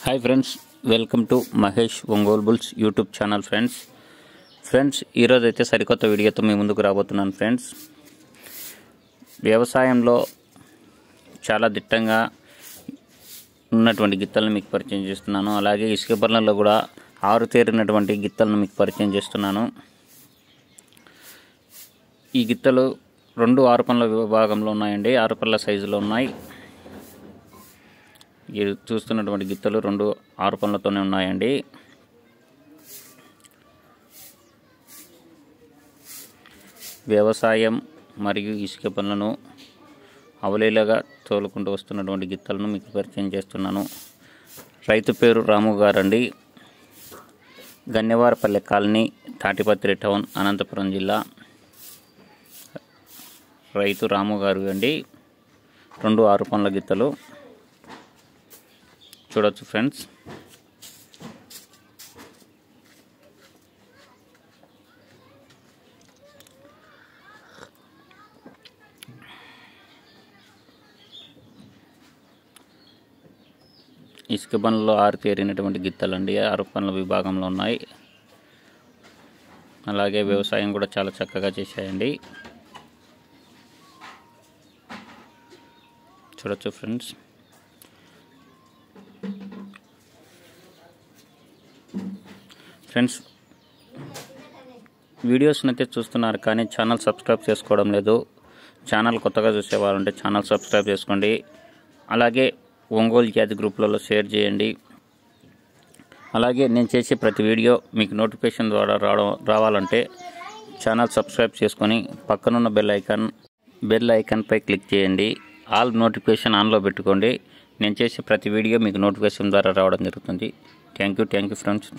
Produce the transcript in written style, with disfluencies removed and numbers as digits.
Hi friends, welcome to Mahesh Ongole bulls YouTube channel. Friends ఈరోజు అయితే సరికొత్త వీడియోతో మీ ముందుకు రాబోతున్నాను. ఫ్రెండ్స్, వ్యవసాయంలో చాలా దిట్టంగా ఉన్నటువంటి గిత్తలను మీకు పరిచయం చేస్తున్నాను. అలాగే ఇసుక పనులలో కూడా ఆరుతేరినటువంటి గిత్తలను మీకు పరిచయం చేస్తున్నాను. ఈ గిత్తలు 2 6 పనుల విభాగంలో ఉన్నాయండి. 6 పనుల సైజులో ఉన్నాయి. మీరు చూస్తున్నటువంటి గిత్తలు 2 6 పనులతోనే ఉన్నాయండి. వ్యవసాయం మరియు ఇసుక పనులను అవలీలగా తోలుకుంటూ వస్తున్నటువంటి గిత్తలను మీకు పరిచయం చేస్తున్నాను. రైతు పేరు రాము గారండి. గన్నెవారపల్లె కాలనీ, తాటిపత్రి టౌన్, అనంతపురం జిల్లా. రైతు రాము గారు అండి. 2 6 పనుల గిత్తలు చూడొచ్చు ఫ్రెండ్స్. ఇసుక పనుల్లో ఆరితేరినటువంటి గిత్తలండి. 6 పనుల విభాగంలో ఉన్నాయి. అలాగే వ్యవసాయం కూడా చాలా చక్కగా చేశాయండి. చూడొచ్చు ఫ్రెండ్స్. వీడియోస్ని అయితే చూస్తున్నారు కానీ ఛానల్ సబ్స్క్రైబ్ చేసుకోవడం లేదు. ఛానల్ కొత్తగా చూసేవారంటే ఛానల్ సబ్స్క్రైబ్ చేసుకోండి. అలాగే ఒంగోలు జాతి గ్రూప్లలో షేర్ చేయండి. అలాగే నేను చేసే ప్రతి వీడియో మీకు నోటిఫికేషన్ ద్వారా రావాలంటే ఛానల్ సబ్స్క్రైబ్ చేసుకొని పక్కనున్న బెల్ ఐకాన్పై క్లిక్ చేయండి. ఆల్ నోటిఫికేషన్ ఆన్లో పెట్టుకోండి. నేను చేసే ప్రతి వీడియో మీకు నోటిఫికేషన్ ద్వారా రావడం జరుగుతుంది. Thank you friends.